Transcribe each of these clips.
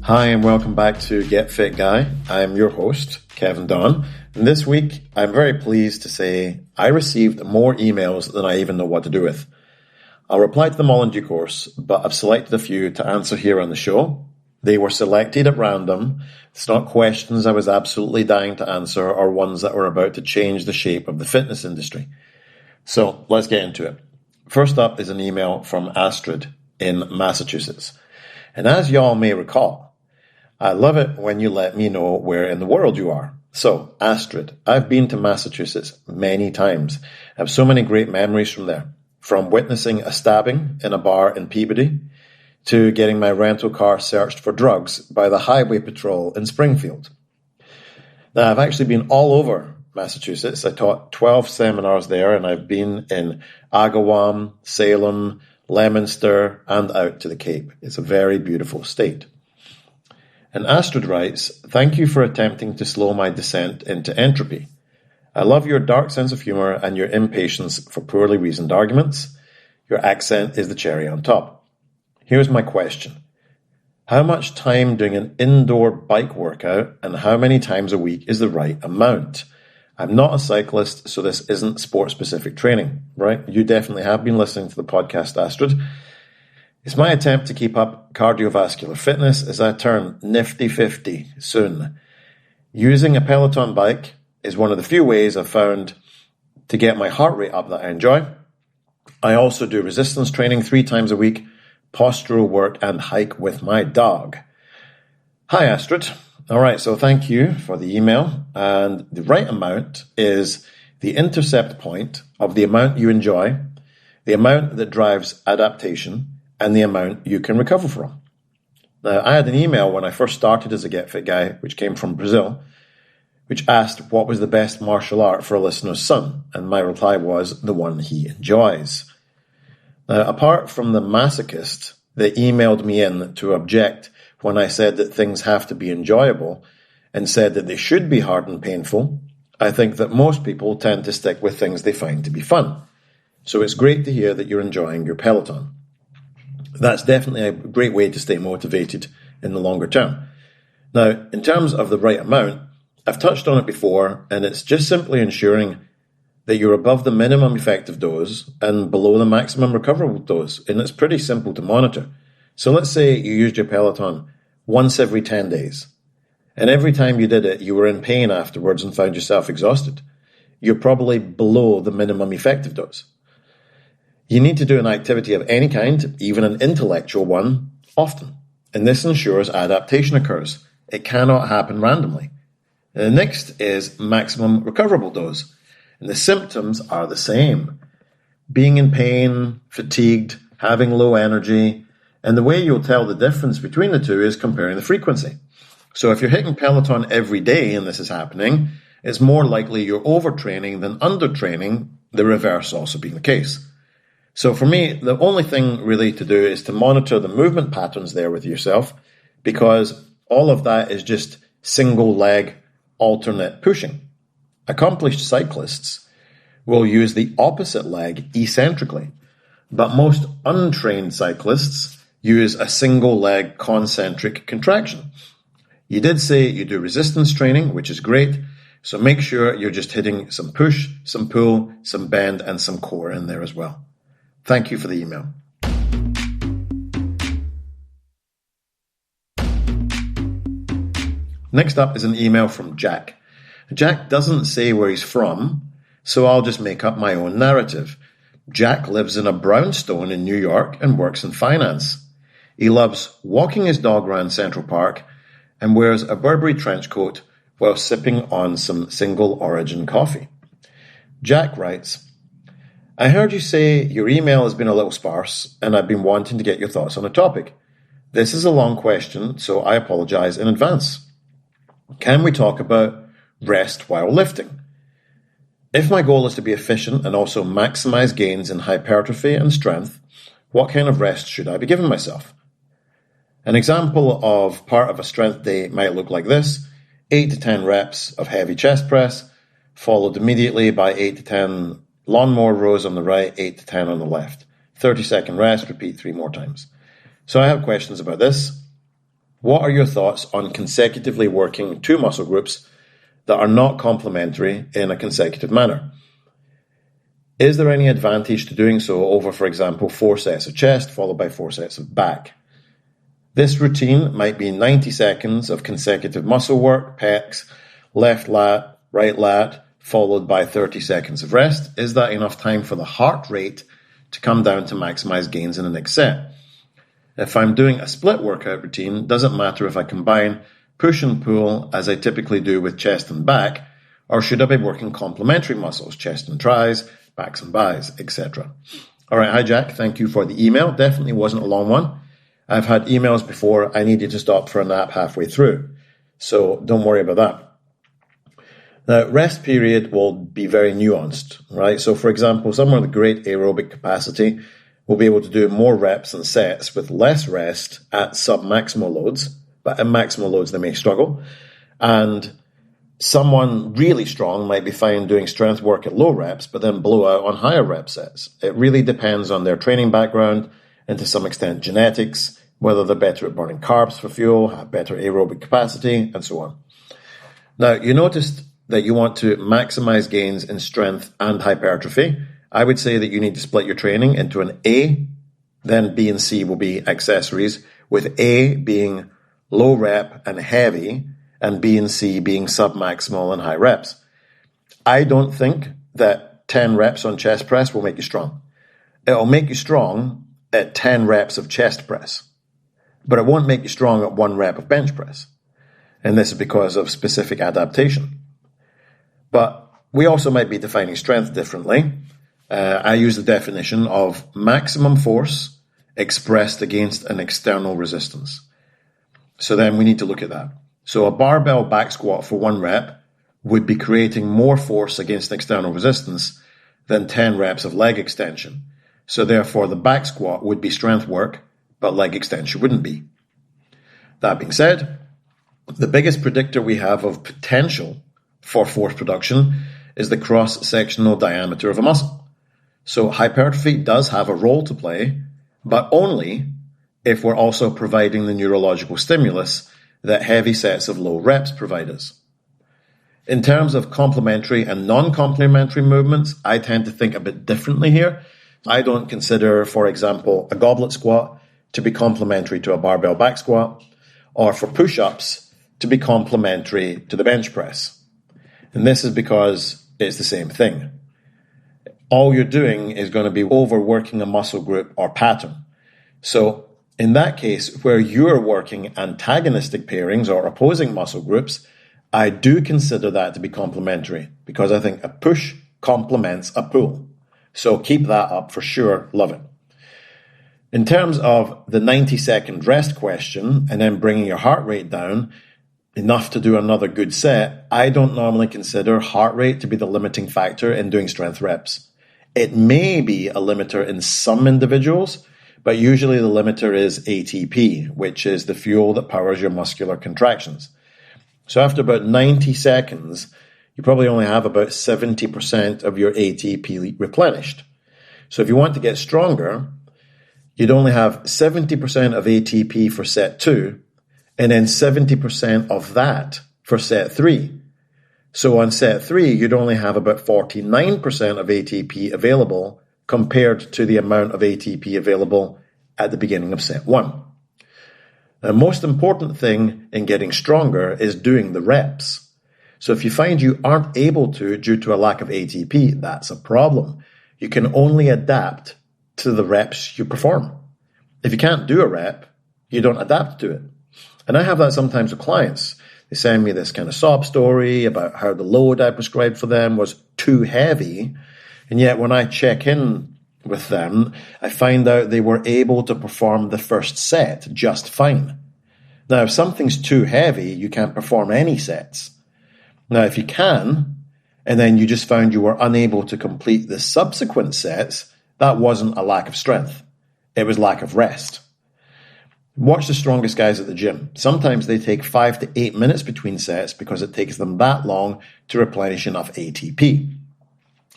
Hi and welcome back to Get Fit Guy. I'm your host, Kevin Don. And this week, I'm very pleased to say I received more emails than I even know what to do with. I'll reply to them all in due course, but I've selected a few to answer here on the show. They were selected at random. It's not questions I was absolutely dying to answer or ones that were about to change the shape of the fitness industry. So let's get into it. First up is an email from Astrid in Massachusetts. And as y'all may recall, I love it when you let me know where in the world you are. So, Astrid, I've been to Massachusetts many times. I have so many great memories from there. From witnessing a stabbing in a bar in Peabody to getting my rental car searched for drugs by the Highway Patrol in Springfield. Now, I've actually been all over Massachusetts. I taught 12 seminars there, and I've been in Agawam, Salem, Leominster, and out to the Cape. It's a very beautiful state. And Astrid writes, thank you for attempting to slow my descent into entropy. I love your dark sense of humor and your impatience for poorly reasoned arguments. Your accent is the cherry on top. Here's my question. How much time doing an indoor bike workout and how many times a week is the right amount? I'm not a cyclist, so this isn't sport-specific training, right? You definitely have been listening to the podcast, Astrid. It's my attempt to keep up cardiovascular fitness as I turn nifty 50 soon. Using a Peloton bike is one of the few ways I've found to get my heart rate up that I enjoy. I also do resistance training 3 times a week, postural work, and hike with my dog. Hi, Astrid. All right, so thank you for the email. And the right amount is the intercept point of the amount you enjoy, the amount that drives adaptation, and the amount you can recover from. Now, I had an email when I first started as a Get Fit Guy, which came from Brazil, which asked what was the best martial art for a listener's son, and my reply was the one he enjoys. Now, apart from the masochist that emailed me in to object when I said that things have to be enjoyable and said that they should be hard and painful, I think that most people tend to stick with things they find to be fun. So it's great to hear that you're enjoying your Peloton. That's definitely a great way to stay motivated in the longer term. Now, in terms of the right amount, I've touched on it before, and it's just simply ensuring that you're above the minimum effective dose and below the maximum recoverable dose, and it's pretty simple to monitor. So let's say you used your Peloton once every 10 days, and every time you did it, you were in pain afterwards and found yourself exhausted. You're probably below the minimum effective dose. You need to do an activity of any kind, even an intellectual one, often. And this ensures adaptation occurs. It cannot happen randomly. And the next is maximum recoverable dose. And the symptoms are the same. Being in pain, fatigued, having low energy. And the way you'll tell the difference between the two is comparing the frequency. So if you're hitting Peloton every day and this is happening, it's more likely you're overtraining than undertraining, the reverse also being the case. So for me, the only thing really to do is to monitor the movement patterns there with yourself, because all of that is just single leg alternate pushing. Accomplished cyclists will use the opposite leg eccentrically, but most untrained cyclists use a single leg concentric contraction. You did say you do resistance training, which is great, so make sure you're just hitting some push, some pull, some bend, and some core in there as well. Thank you for the email. Next up is an email from Jack. Jack doesn't say where he's from, so I'll just make up my own narrative. Jack lives in a brownstone in New York and works in finance. He loves walking his dog around Central Park and wears a Burberry trench coat while sipping on some single origin coffee. Jack writes, I heard you say your email has been a little sparse, and I've been wanting to get your thoughts on a topic. This is a long question, so I apologize in advance. Can we talk about rest while lifting? If my goal is to be efficient and also maximize gains in hypertrophy and strength, what kind of rest should I be giving myself? An example of part of a strength day might look like this: 8 to 10 reps of heavy chest press, followed immediately by 8 to 10 lawnmower rows on the right, 8 to 10 on the left. 30-second rest, repeat 3 more times. So I have questions about this. What are your thoughts on consecutively working two muscle groups that are not complementary in a consecutive manner? Is there any advantage to doing so over, for example, 4 sets of chest followed by 4 sets of back? This routine might be 90 seconds of consecutive muscle work, pecs, left lat, right lat, followed by 30 seconds of rest. Is that enough time for the heart rate to come down to maximize gains in the next set? If I'm doing a split workout routine, doesn't matter if I combine push and pull as I typically do with chest and back, or should I be working complementary muscles, chest and tris, backs and buys, etc.? All right, hi Jack, thank you for the email. Definitely wasn't a long one. I've had emails before I needed to stop for a nap halfway through, so don't worry about that. Now, rest period will be very nuanced, right? So, for example, someone with great aerobic capacity will be able to do more reps and sets with less rest at submaximal loads, but at maximal loads they may struggle. And someone really strong might be fine doing strength work at low reps, but then blow out on higher rep sets. It really depends on their training background and to some extent genetics, whether they're better at burning carbs for fuel, have better aerobic capacity, and so on. Now, you noticed that you want to maximize gains in strength and hypertrophy. I would say that you need to split your training into an A, then B and C will be accessories, with A being low rep and heavy, and B and C being submaximal and high reps. I don't think that 10 reps on chest press will make you strong. It'll make you strong at 10 reps of chest press, but it won't make you strong at 1 rep of bench press. And this is because of specific adaptation. But we also might be defining strength differently. I use the definition of maximum force expressed against an external resistance. So then we need to look at that. So a barbell back squat for 1 rep would be creating more force against external resistance than 10 reps of leg extension. So therefore the back squat would be strength work, but leg extension wouldn't be. That being said, the biggest predictor we have of potential for force production is the cross-sectional diameter of a muscle. So hypertrophy does have a role to play, but only if we're also providing the neurological stimulus that heavy sets of low reps provide us. In terms of complementary and non-complementary movements, I tend to think a bit differently here. I don't consider, for example, a goblet squat to be complementary to a barbell back squat, or for push-ups to be complementary to the bench press. And this is because it's the same thing. All you're doing is going to be overworking a muscle group or pattern. So in that case, where you're working antagonistic pairings or opposing muscle groups, I do consider that to be complementary because I think a push complements a pull. So keep that up for sure. Love it. In terms of the 90-second rest question and then bringing your heart rate down enough to do another good set, I don't normally consider heart rate to be the limiting factor in doing strength reps. It may be a limiter in some individuals, but usually the limiter is ATP, which is the fuel that powers your muscular contractions. So after about 90 seconds, you probably only have about 70% of your ATP replenished. So if you want to get stronger, you'd only have 70% of ATP for set 2, and then 70% of that for set 3. So on set 3, you'd only have about 49% of ATP available compared to the amount of ATP available at the beginning of set 1. The most important thing in getting stronger is doing the reps. So if you find you aren't able to due to a lack of ATP, that's a problem. You can only adapt to the reps you perform. If you can't do a rep, you don't adapt to it. And I have that sometimes with clients. They send me this kind of sob story about how the load I prescribed for them was too heavy. And yet when I check in with them, I find out they were able to perform the first set just fine. Now, if something's too heavy, you can't perform any sets. Now, if you can, and then you just found you were unable to complete the subsequent sets, that wasn't a lack of strength. It was lack of rest. Watch the strongest guys at the gym. Sometimes they take 5 to 8 minutes between sets because it takes them that long to replenish enough ATP.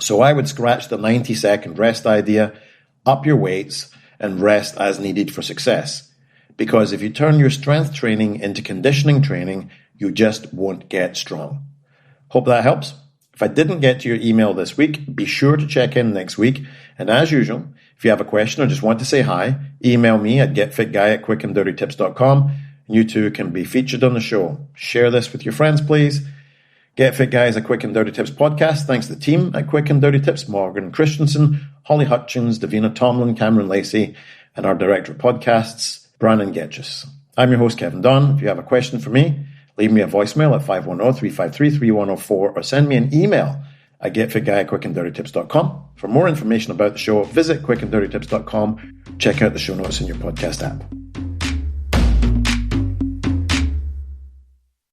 So I would scratch the 90-second rest idea, up your weights, and rest as needed for success. because if you turn your strength training into conditioning training, you just won't get strong. Hope that helps. If I didn't get to your email this week, be sure to check in next week. And as usual, if you have a question or just want to say hi, email me at getfitguy@quickanddirtytips.com. And you too can be featured on the show. Share this with your friends, please. Get Fit Guy is a Quick and Dirty Tips podcast. Thanks to the team at Quick and Dirty Tips, Morgan Christensen, Holly Hutchins, Davina Tomlin, Cameron Lacey, and our director of podcasts, Brandon Getchus. I'm your host, Kevin Dunn. If you have a question for me, leave me a voicemail at 510-353-3104 or send me an email at getfitguy@quickanddirtytips.com. For more information about the show, visit quickanddirtytips.com. Check out the show notes in your podcast app.